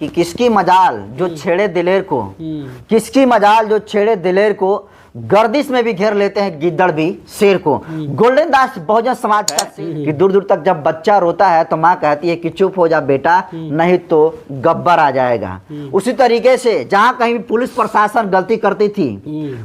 कि किसकी मजाल जो छेड़े दिलेर को, किसकी मजाल जो छेड़े दिलेर को, गर्दिश में भी घेर लेते हैं गिद्दड़ भी शेर को। गोल्डन दास बहुजन समाज का कि दूर दूर तक जब बच्चा रोता है तो माँ कहती है कि चुप हो जा बेटा, नहीं तो गब्बर आ जाएगा। उसी तरीके से जहाँ कहीं भी पुलिस प्रशासन गलती करती थी,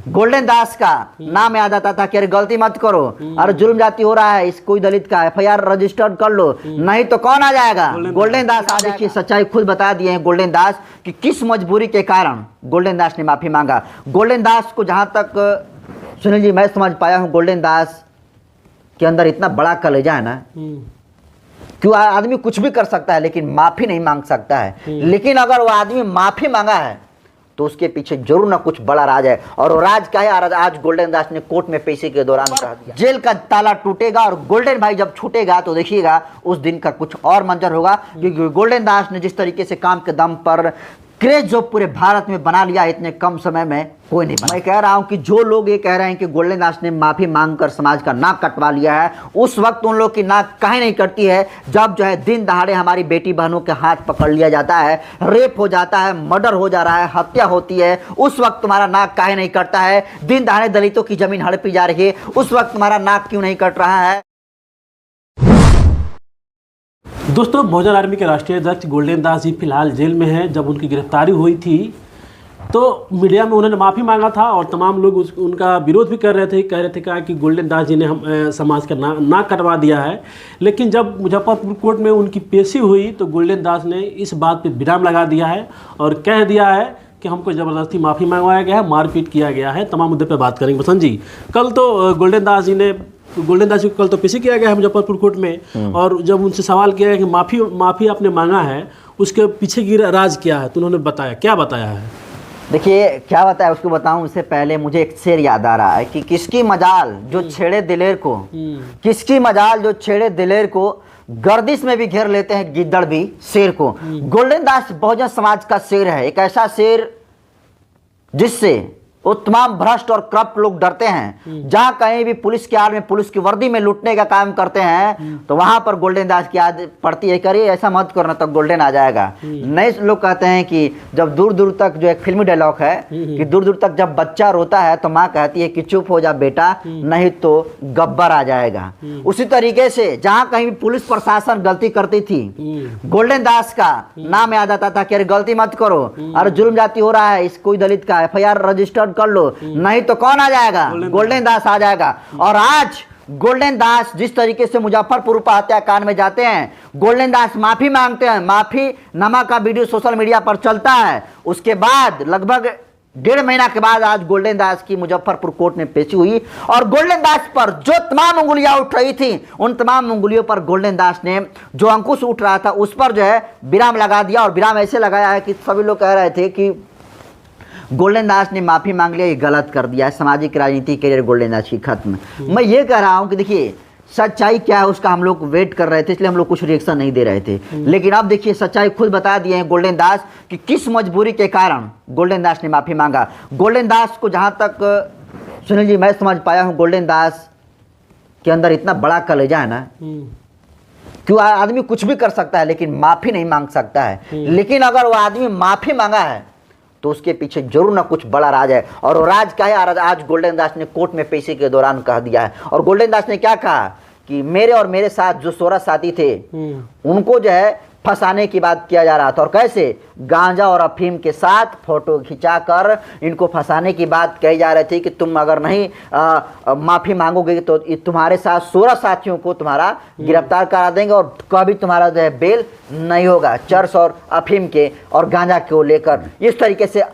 गोल्डन दास का नाम याद आता था कि अरे गलती मत करो, अरे जुल्म जाति हो रहा है, इस कोई दलित का FIR रजिस्टर्ड कर लो, नहीं तो कौन आ जाएगा, गोल्डन दास आ जाएगा। सच्चाई खुद बता दिए हैं गोल्डन दास कि किस मजबूरी के कारण गोल्डन दास ने माफी मांगा। गोल्डन दास को जहां तक सुनील जी मैं समझ पाया हूं, गोल्डन दास के अंदर इतना बड़ा कलेजा है ना, क्यों आदमी कुछ भी कर सकता है लेकिन माफी नहीं मांग सकता है। लेकिन अगर वो आदमी माफी मांगा है तो उसके पीछे जरूर ना कुछ बड़ा राज है। और वो राज क्या है, आज गोल्डन दास ने कोर्ट में पेशी के दौरान कह दिया जेल का ताला टूटेगा और गोल्डन भाई जब छूटेगा तो देखिएगा उस दिन का कुछ और मंजर होगा। क्योंकि गोल्डन दास ने जिस तरीके से काम के दम पर क्रेज जो पूरे भारत में बना लिया इतने कम समय में कोई नहीं बना। मैं कह रहा हूं कि जो लोग ये कह रहे हैं कि गोल्डन दास ने माफी मांगकर समाज का नाक कटवा लिया है, उस वक्त उन लोग की नाक काहे नहीं कटती है जब जो है दिन दहाड़े हमारी बेटी बहनों के हाथ पकड़ लिया जाता है, रेप हो जाता है, मर्डर हो जा रहा है, हत्या होती है, उस वक्त तुम्हारा नाक काहे नहीं कटता है। दिन दहाड़े दलितों की जमीन हड़पी जा रही है, उस वक्त तुम्हारा नाक क्यों नहीं कट रहा है। दोस्तों, बहुजन आर्मी के राष्ट्रीय अध्यक्ष गोल्डन दास जी फिलहाल जेल में हैं। जब उनकी गिरफ्तारी हुई थी तो मीडिया में उन्होंने माफ़ी मांगा था और तमाम लोग उनका विरोध भी कर रहे थे, कह रहे थे कहा कि गोल्डन दास जी ने हम समाज का नाक कटवा दिया है। लेकिन जब मुजफ्फरपुर कोर्ट में उनकी पेशी हुई तो गोल्डन दास ने इस बात पर विराम लगा दिया है और कह दिया है कि हमको ज़बरदस्ती माफ़ी मंगवाया गया है, मारपीट किया गया है। तमाम मुद्दे पर बात करेंगे। बसंत जी, कल तो गोल्डन दास जी को कल तो पेशी किया गया है मुजफ्फरपुर कोर्ट में, और जब उनसे सवाल किया है कि माफ़ी आपने मांगा है, उसके पीछे की राज क्या है, तो उन्होंने बताया, क्या बताया है? देखिए क्या बताया उसको बताऊं उससे पहले मुझे एक शेर याद आ रहा है कि किसकी मजाल जो छेड़े दिलेर को, किसकी मजाल जो छेड़े दिलेर को, गर्दिश में भी घेर लेते हैं गिद्दड़ भी शेर को। गोल्डन दास बहुजन समाज का शेर है, एक ऐसा शेर जिससे वो तमाम भ्रष्ट और करप्ट लोग डरते हैं। जहां कहीं भी पुलिस की आड़ में, पुलिस की वर्दी में लूटने का काम करते हैं तो वहां पर गोल्डन दास की याद पड़ती है, करिए ऐसा मत करना तो गोल्डन आ जाएगा। नए लोग कहते हैं कि जब दूर दूर तक, जो एक फिल्मी डायलॉग है कि दूर दूर तक जब बच्चा रोता है तो माँ कहती है कि चुप हो जा बेटा, नहीं तो गब्बर आ जाएगा। उसी तरीके से जहां कहीं भी पुलिस प्रशासन गलती करती थी, गोल्डन दास का नाम याद आता था कि अरे गलती मत करो, अरे जुल्म जाति हो रहा है, इस कोई दलित का FIR रजिस्टर्ड कर लो, नहीं तो कौन आ जाएगा, गोल्डन दास आ जाएगा। और आज गोल्डन दास जिस तरीके से मुजफ्फरपुर हत्याकांड में जाते हैं, गोल्डन दास माफी मांगते हैं, माफी नामा का वीडियो सोशल मीडिया पर चलता है, उसके बाद लगभग 1.5 महीना के बाद आज गोल्डन दास की मुजफ्फरपुर कोर्ट में पेशी हुई और गोल्डन दास पर जो तमाम उंगलियां उठ रही थी, उन तमाम उंगलियों पर गोल्डन दास ने जो अंकुश उठ रहा था उस पर जो है विराम लगा दिया। और विराम ऐसे लगाया है कि सभी लोग कह रहे थे कि गोल्डन दास ने माफी मांग लिया, ये गलत कर दिया है, सामाजिक राजनीति करियर गोल्डन दास की खत्म। मैं ये कह रहा हूं कि देखिए सच्चाई क्या है उसका हम लोग वेट कर रहे थे, इसलिए हम लोग कुछ रिएक्शन नहीं दे रहे थे। लेकिन अब देखिए सच्चाई खुद बता दिए हैं गोल्डन दास कि किस मजबूरी के कारण गोल्डन दास ने माफी मांगा। गोल्डन दास को जहां तक सुनील जी मैं समझ पाया हूं, गोल्डन दास के अंदर इतना बड़ा कलेजा है ना, क्यों आदमी कुछ भी कर सकता है लेकिन माफी नहीं मांग सकता है। लेकिन अगर वो आदमी माफी मांगा है तो उसके पीछे जरूर ना कुछ बड़ा राज है। और वो राज क्या है, आज गोल्डन दास ने कोर्ट में पेशी के दौरान कह दिया है। और गोल्डन दास ने क्या कहा कि मेरे और मेरे साथ जो 16 साथी थे उनको जो है फंसाने की बात किया जा रहा था, और कैसे गांजा और अफीम के साथ फोटो खिंचाकर इनको फंसाने की बात कही जा रही थी कि तुम अगर नहीं माफी मांगोगे तो तुम्हारे साथ 16 साथियों को तुम्हारा गिरफ्तार करा देंगे और कभी तुम्हारा जो है बेल नहीं होगा, चर्स और अफीम के और गांजा को लेकर। इस तरीके से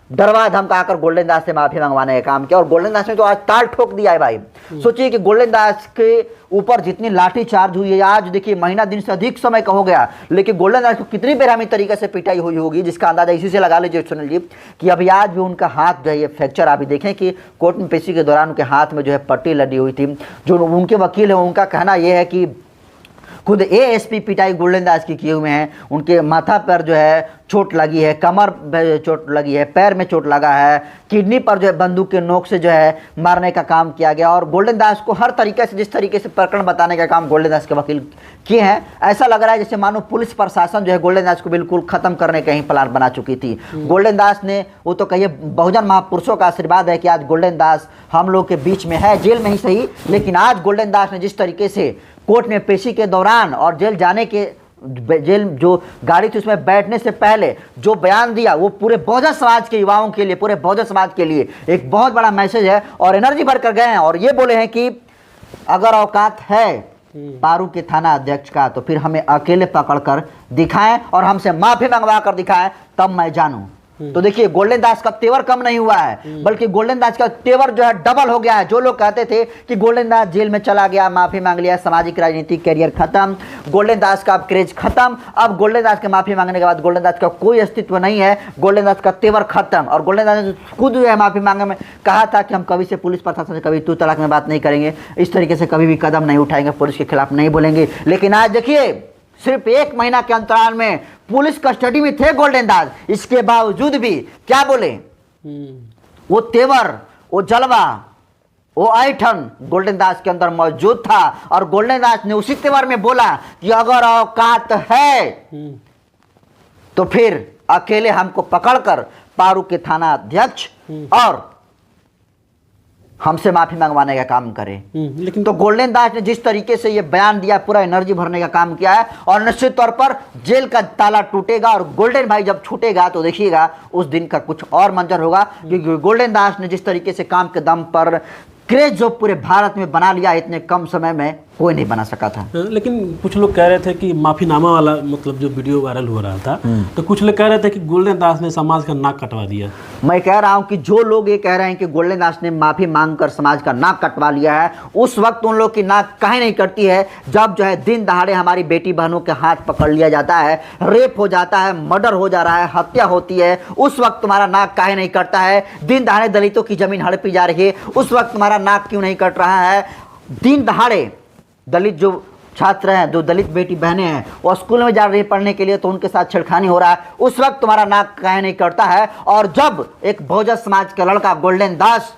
डरवा धमका कर गोल्डन दास से माफी मंगवाने का काम किया और गोल्डन दास ने तो आज ताल ठोक दिया है भाई। सोचिए कि गोल्डन दास के ऊपर जितनी लाठी चार्ज हुई है, आज देखिए महीना दिन से अधिक समय का हो गया, लेकिन गोल्डन दास को कितनी बेरहमी तरीके से पिटाई हुई होगी जिसका अंदाजा इसी से लगा लीजिए सुनील जी कि अभी आज भी उनका हाथ जो है ये फ्रैक्चर, अभी देखें कि कोर्ट में पेशी के दौरान उनके हाथ में जो है पट्टी लगी हुई थी। जो उनके वकील है उनका कहना यह है कि खुद एएसपी पिटाई गोल्डन दास की किए हुए हैं। उनके माथा पर जो है चोट लगी है, कमर पे चोट लगी है, पैर में चोट लगा है, किडनी पर जो है बंदूक के नोक से जो है मारने का काम किया गया। और गोल्डन दास को हर तरीके से, जिस तरीके से प्रकरण बताने का काम गोल्डन दास के वकील किए हैं, ऐसा लग रहा है जैसे मानो पुलिस प्रशासन जो है गोल्डन दास को बिल्कुल खत्म करने का ही प्लान बना चुकी थी। गोल्डन दास ने, वो तो कहिए बहुजन महापुरुषों का आशीर्वाद है कि आज गोल्डन दास हम लोग के बीच में है, जेल में ही सही, लेकिन आज गोल्डन दास ने जिस तरीके से कोर्ट में पेशी के दौरान और जेल जाने के, जेल जो गाड़ी थी उसमें बैठने से पहले जो बयान दिया, वो पूरे बहुजन समाज के युवाओं के लिए, पूरे बहुजन समाज के लिए एक बहुत बड़ा मैसेज है। और एनर्जी भर कर गए हैं और ये बोले हैं कि अगर औकात है पारू के थाना अध्यक्ष का तो फिर हमें अकेले पकड़कर दिखाएं और हमसे माफी मंगवा कर दिखाएं, तब मैं जानूं। तो देखिए गोल्डन दास का तेवर कम नहीं हुआ है, बल्कि गोल्डन दास का तेवर जो है डबल हो गया है। जो लोग कहते थे कि गोल्डन दास जेल में चला गया, माफी मांग लिया, सामाजिक राजनीतिक कैरियर खत्म, गोल्डन दास का अब क्रेज खत्म, अब गोल्डन दास के माफी मांगने के बाद गोल्डन दास का कोई अस्तित्व नहीं है, गोल्डन दास का तेवर खत्म। और गोल्डन दास ने खुद जो है माफी मांगने में कहा था कि हम कभी से पुलिस प्रशासन से कभी तू तलाक में बात नहीं करेंगे, इस तरीके से कभी भी कदम नहीं उठाएंगे, पुलिस के खिलाफ नहीं बोलेंगे। लेकिन आज देखिए सिर्फ 1 महीना के अंतराल में पुलिस कस्टडी में थे गोल्डन दास, इसके बावजूद भी क्या बोले, वो तेवर, वो जलवा, वो ऐठन गोल्डन दास के अंदर मौजूद था। और गोल्डन दास ने उसी तेवर में बोला कि अगर औकात है तो फिर अकेले हमको पकड़कर पारू के थाना अध्यक्ष और हमसे माफी मंगवाने का काम करें। लेकिन तो गोल्डन दास ने जिस तरीके से ये बयान दिया, पूरा एनर्जी भरने का काम किया है और निश्चित तौर पर जेल का ताला टूटेगा और गोल्डन भाई जब छूटेगा तो देखिएगा उस दिन का कुछ और मंजर होगा। क्योंकि गोल्डन दास ने जिस तरीके से काम के दम पर क्रेज जो पूरे भारत में बना लिया, इतने कम समय में कोई नहीं बना सका था। लेकिन कुछ लोग कह रहे थे कि माफीनामा वाला मतलब जो वीडियो वायरल हो रहा था, तो कुछ लोग कह रहे थे कि गोल्डन दास ने समाज का नाक कटवा दिया। मैं कह रहा हूं कि जो लोग ये कह रहे हैं कि गोल्डन दास ने माफी मांगकर समाज का नाक कटवा लिया है, उस वक्त उन लोग की नाक काहे नहीं कटती है जब जो है दिन दहाड़े हमारी बेटी बहनों के हाथ पकड़ लिया जाता है, रेप हो जाता है, मर्डर हो जा रहा है, हत्या होती है, उस वक्त तुम्हारा नाक काहे नहीं कटता है। दिन दहाड़े दलितों की जमीन हड़पी जा रही है, उस वक्त तुम्हारा नाक क्यों नहीं कट रहा है। दिन दहाड़े दलित जो छात्र हैं, जो दलित बेटी बहनें हैं, वो स्कूल में जा रही है पढ़ने के लिए, तो उनके साथ छेड़खानी हो रहा है, उस वक्त तुम्हारा नाक काहे नहीं कटता है। और जब एक बहुजन समाज का लड़का गोल्डन दास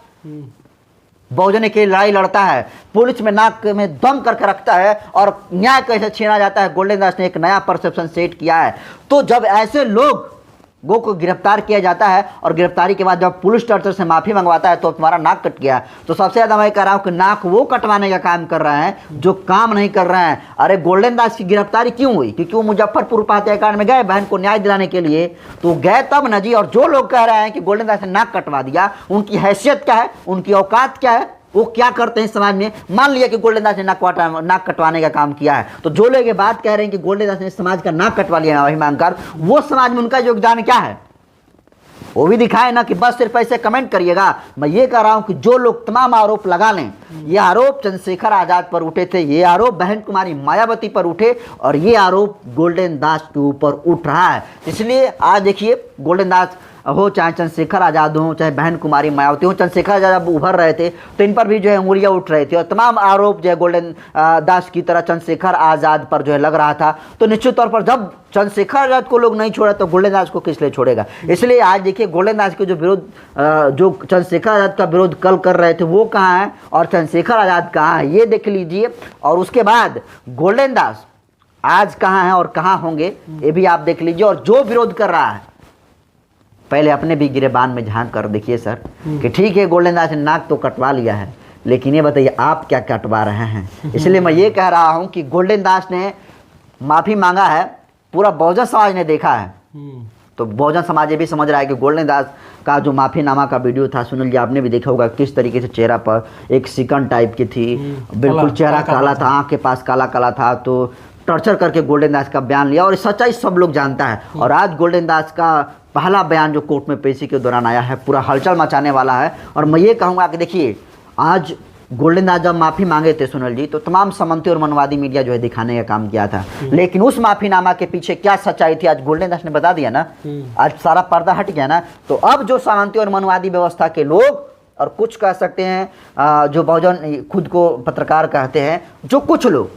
बहुजन के लड़ाई लड़ता है, पुलिस में नाक में दम करके रखता है और न्याय कैसे छीना जाता है, गोल्डन दास ने एक नया परसेप्शन सेट किया है। तो जब ऐसे लोग को गिरफ्तार किया जाता है और गिरफ्तारी के बाद जब पुलिस टॉर्चर से माफी मंगवाता है तो तुम्हारा नाक कट गया, तो सबसे ज्यादा मैं कह रहा हूं कि नाक वो कटवाने का काम कर रहे हैं जो काम नहीं कर रहे हैं। अरे गोल्डन दास की गिरफ्तारी क्यों हुई? क्योंकि वो मुजफ्फरपुर हत्याकांड में गए बहन को न्याय दिलाने के लिए, तो गए तब न जी। और जो लोग कह रहे हैं कि गोल्डन दास ने नाक कटवा दिया, उनकी हैसियत क्या है, उनकी औकात क्या है, वो क्या करते हैं समाज में। मान लिया कि गोल्डन दास ने नाक कटवाने का काम किया है, तो जो लोग ये बात कह रहे हैं कि गोल्डन दास ने समाज का नाक कटवा लिया वही मांगकर, वो समाज में उनका योगदान क्या है वो भी दिखाए ना कि बस सिर्फ ऐसे कमेंट करिएगा। मैं ये कह रहा हूं कि जो लोग तमाम आरोप लगा लें, ये आरोप चंद्रशेखर आजाद पर उठे थे, ये आरोप बहन कुमारी मायावती पर उठे और ये आरोप गोल्डन दास के ऊपर उठ रहा है। इसलिए आज देखिए गोल्डन दास हो, चाहे चंद्रशेखर आजाद हो, चाहे बहन कुमारी मायावती हो, चंद्रशेखर आजाद जब उभर रहे थे तो इन पर भी जो है उंगलियां उठ रही थी और तमाम आरोप जो है गोल्डन दास की तरह चंद्रशेखर आजाद पर जो है लग रहा था। तो निश्चित तौर पर जब चंद्रशेखर आजाद को लोग नहीं छोड़ा तो गोल्डन दास को किस लिए छोड़ेगा। इसलिए आज देखिए गोल्डन दास के जो विरोध, जो चंद्रशेखर आजाद का विरोध कल कर रहे थे वो कहाँ है और चंद्रशेखर आजाद कहाँ है, ये देख लीजिए। और उसके बाद गोल्डन दास आज कहाँ है और कहाँ होंगे ये भी आप देख लीजिए। और जो विरोध कर रहा है पहले अपने भी गिरेबान में झांक कर देखिए सर, कि ठीक है गोल्डन दास ने नाक तो कटवा लिया है, लेकिन ये बताइए आप क्या कटवा रहे हैं। इसलिए मैं ये कह रहा हूं कि गोल्डन दास ने माफी मांगा है, पूरा बहुजन समाज ने देखा है, तो बहुजन समाज ये भी समझ रहा है कि गोल्डन दास का जो माफीनामा का वीडियो था, सुनील जी आपने भी देखा होगा किस तरीके से चेहरा पर एक सिकन टाइप की थी, बिल्कुल चेहरा काला था, आँख के पास काला काला था, तो टॉर्चर करके गोल्डन दास का बयान लिया और सच्चाई सब लोग जानता है। और आज गोल्डन दास का पहला बयान जो कोर्ट में पेशी के दौरान आया है पूरा हलचल मचाने वाला है। और मैं ये कहूँगा कि देखिए आज गोल्डन दास जब माफ़ी मांगे थे सुनील जी, तो तमाम सामंती और मनवादी मीडिया जो है दिखाने का काम किया था, लेकिन उस माफीनामा के पीछे क्या सच्चाई थी आज गोल्डन दास ने बता दिया ना, आज सारा पर्दा हट गया ना। तो अब जो सामंती और मनवादी व्यवस्था के लोग और कुछ कह सकते हैं जो बहुजन खुद को पत्रकार कहते हैं, जो कुछ लोग,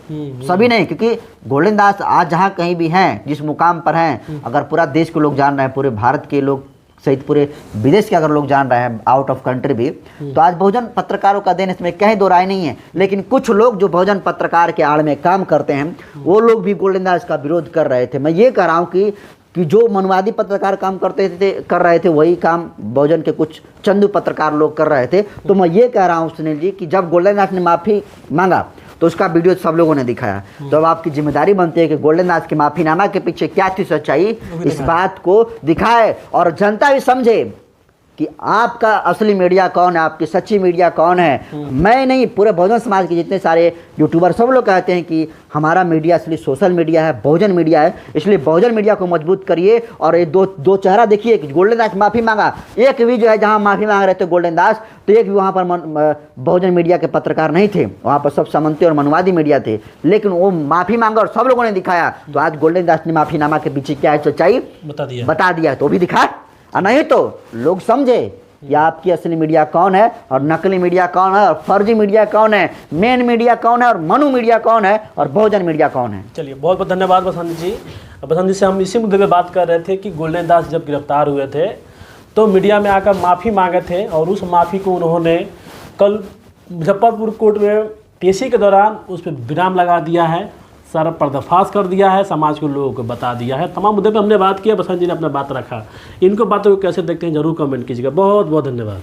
सभी नहीं, क्योंकि गोल्डन दास आज जहाँ कहीं भी हैं, जिस मुकाम पर हैं, अगर पूरा देश के लोग जान रहे हैं, पूरे भारत के लोग सहित पूरे विदेश के अगर लोग जान रहे हैं, आउट ऑफ कंट्री भी, तो आज बहुजन पत्रकारों का देन इसमें कहीं दो राय नहीं है। लेकिन कुछ लोग जो बहुजन पत्रकार के आड़ में काम करते हैं, वो लोग भी गोल्डन दास का विरोध कर रहे थे। मैं ये कह रहा हूँ कि जो मनवादी पत्रकार काम कर रहे थे वही काम बहुजन के कुछ चंदू पत्रकार लोग कर रहे थे। तो मैं ये कह रहा हूँ सुनील जी कि जब गोल्डन दास ने माफ़ी मांगा तो उसका वीडियो सब लोगों ने दिखाया, तो अब आपकी जिम्मेदारी बनती है कि गोल्डन दास के माफीनामा के पीछे क्या थी सच्चाई, इस बात को दिखाए और जनता भी समझे कि आपका असली मीडिया कौन है, आपकी सच्ची मीडिया कौन है। मैं नहीं, पूरे बहुजन समाज के जितने सारे यूट्यूबर सब लोग कहते हैं कि हमारा मीडिया असली सोशल मीडिया है, बहुजन मीडिया है। इसलिए बहुजन मीडिया को मजबूत करिए। और ये दो चेहरा देखिए कि गोल्डन दास माफ़ी मांगा, एक भी जो है जहाँ माफ़ी मांग रहे थे गोल्डन दास, तो एक भी वहाँ पर बहुजन मीडिया के पत्रकार नहीं थे, वहाँ पर सब सामंती और मनवादी मीडिया थे। लेकिन वो माफ़ी मांगा और सब लोगों ने दिखाया। तो आज गोल्डन दास ने माफ़ीनामा के पीछे क्या है सच्चाई बता दिया, तो भी दिखा, और नहीं तो लोग समझे कि आपकी असली मीडिया कौन है और नकली मीडिया कौन है और फर्जी मीडिया कौन है, मेन मीडिया कौन है और मनु मीडिया कौन है और बहुजन मीडिया कौन है। चलिए, बहुत बहुत धन्यवाद बसंत जी। बसंत जी से हम इसी मुद्दे पे बात कर रहे थे कि गोल्डन दास जब गिरफ्तार हुए थे तो मीडिया में आकर माफ़ी मांगे थे, और उस माफ़ी को उन्होंने कल मुजफ्फरपुर कोर्ट में पेशी के दौरान उस पर विराम लगा दिया है, सारा पर्दाफाश कर दिया है, समाज के लोगों को बता दिया है। तमाम मुद्दे पे हमने बात किया, बसंत जी ने अपना बात रखा। इनको बातों को कैसे देखते हैं जरूर कमेंट कीजिएगा। बहुत बहुत धन्यवाद।